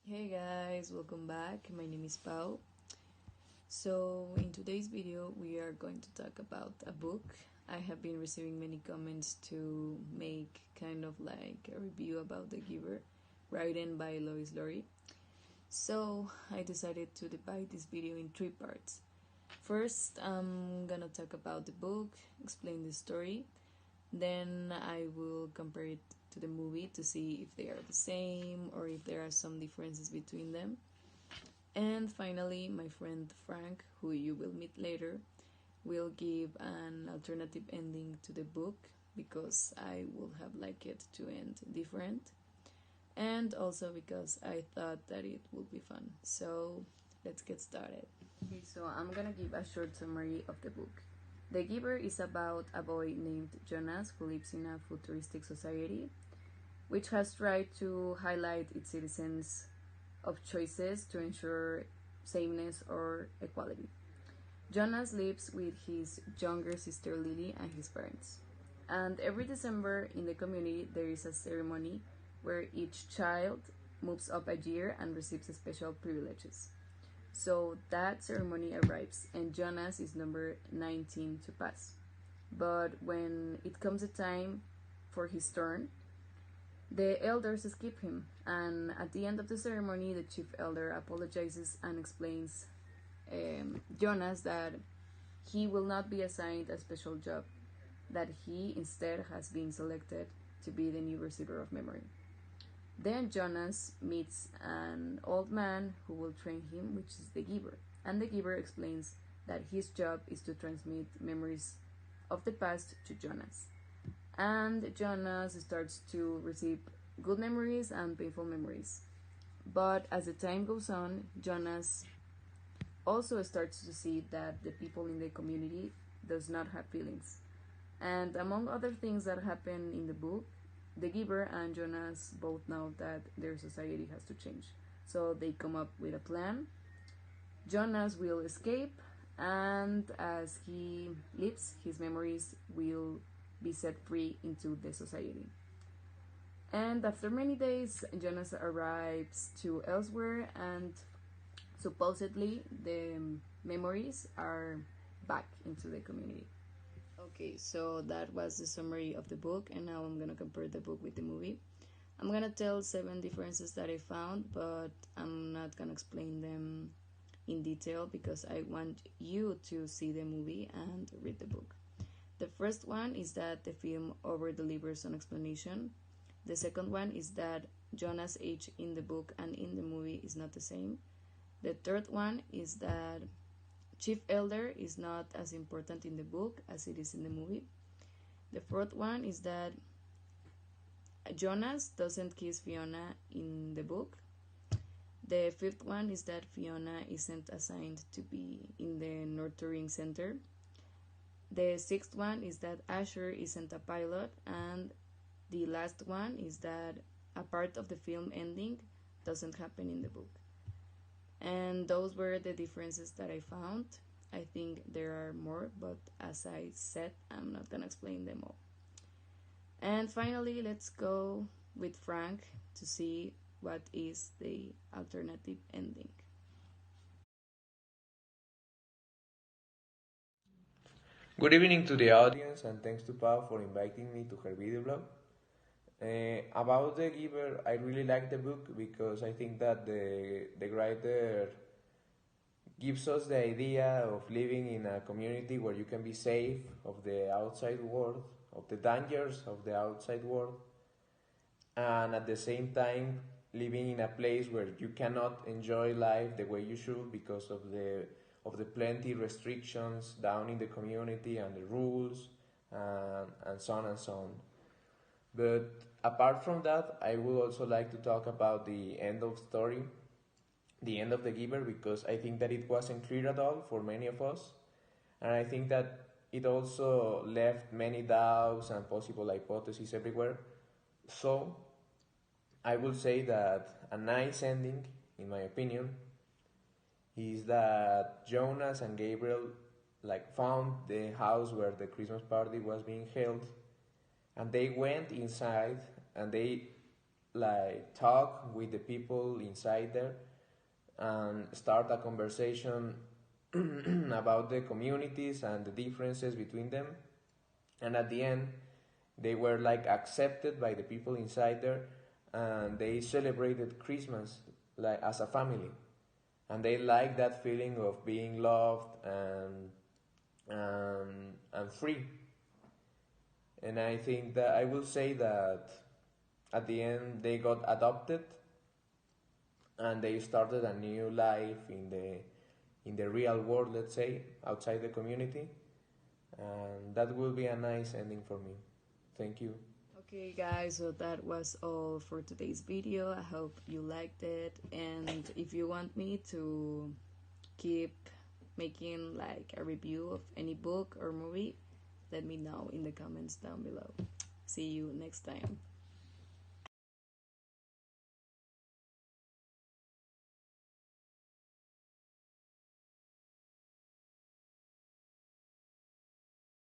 Hey guys, welcome back. My name is Pau. So, in today's video, we are going to talk about a book. I have been receiving many comments to make kind of like a review about The Giver, written by Lois Lowry. So, I decided to divide this video in three parts. First, I'm gonna talk about the book, explain the story, then I will compare it to the movie to see if they are the same or if there are some differences between them. And finally, my friend Frank, who you will meet later, will give an alternative ending to the book because I would have liked it to end different. And also because I thought that it would be fun. So let's get started. Okay, so I'm gonna give a short summary of the book. The Giver is about a boy named Jonas who lives in a futuristic society which has tried to highlight its citizens of choices to ensure sameness or equality. Jonas lives with his younger sister Lily and his parents. And every December in the community there is a ceremony where each child moves up a year and receives special privileges. So that ceremony arrives and Jonas is number 19 to pass. But when it comes a time for his turn, the elders skip him, and at the end of the ceremony, the chief elder apologizes and explains Jonas that he will not be assigned a special job, that he instead has been selected to be the new receiver of memory. Then Jonas meets an old man who will train him, which is the Giver, and the Giver explains that his job is to transmit memories of the past to Jonas. And Jonas starts to receive good memories and painful memories. But as the time goes on, Jonas also starts to see that the people in the community does not have feelings. And among other things that happen in the book, the Giver and Jonas both know that their society has to change. So they come up with a plan. Jonas will escape, and as he lives, his memories will be set free into the society. And after many days, Jonas arrives to elsewhere, and supposedly the memories are back into the community. Okay, so that was the summary of the book, and now I'm gonna compare the book with the movie. I'm gonna tell 7 differences that I found, but I'm not gonna explain them in detail because I want you to see the movie and read the book. The first one is that the film over delivers on explanation. The second one is that Jonas' age in the book and in the movie is not the same. The third one is that Chief Elder is not as important in the book as it is in the movie. The fourth one is that Jonas doesn't kiss Fiona in the book. The fifth one is that Fiona isn't assigned to be in the nurturing center. The sixth one is that Asher isn't a pilot, and the last one is that a part of the film ending doesn't happen in the book. And those were the differences that I found. I think there are more, but as I said, I'm not gonna explain them all. And finally, let's go with Frank to see what is the alternative ending. Good evening to the audience, and thanks to Pau for inviting me to her video blog. About The Giver, I really like the book because I think that the writer gives us the idea of living in a community where you can be safe of the outside world, of the dangers of the outside world, and at the same time living in a place where you cannot enjoy life the way you should because of the plenty restrictions down in the community and the rules and so on and so on. But apart from that, I would also like to talk about the end of story, the end of The Giver, because I think that it wasn't clear at all for many of us, and I think that it also left many doubts and possible hypotheses everywhere. So I will say that a nice ending, in my opinion, is that Jonas and Gabriel found the house where the Christmas party was being held, and they went inside and they like talk with the people inside there and start a conversation about the communities and the differences between them. And at the end, they were like accepted by the people inside there, and they celebrated Christmas like as a family, and they like that feeling of being loved and free. And I think that I will say that at the end they got adopted and they started a new life in the real world, let's say, outside the community, and that will be a nice ending for me. Thank you. Okay, guys, so that was all for today's video. I hope you liked it, and if you want me to keep making like a review of any book or movie, let me know in the comments down below. See you next time.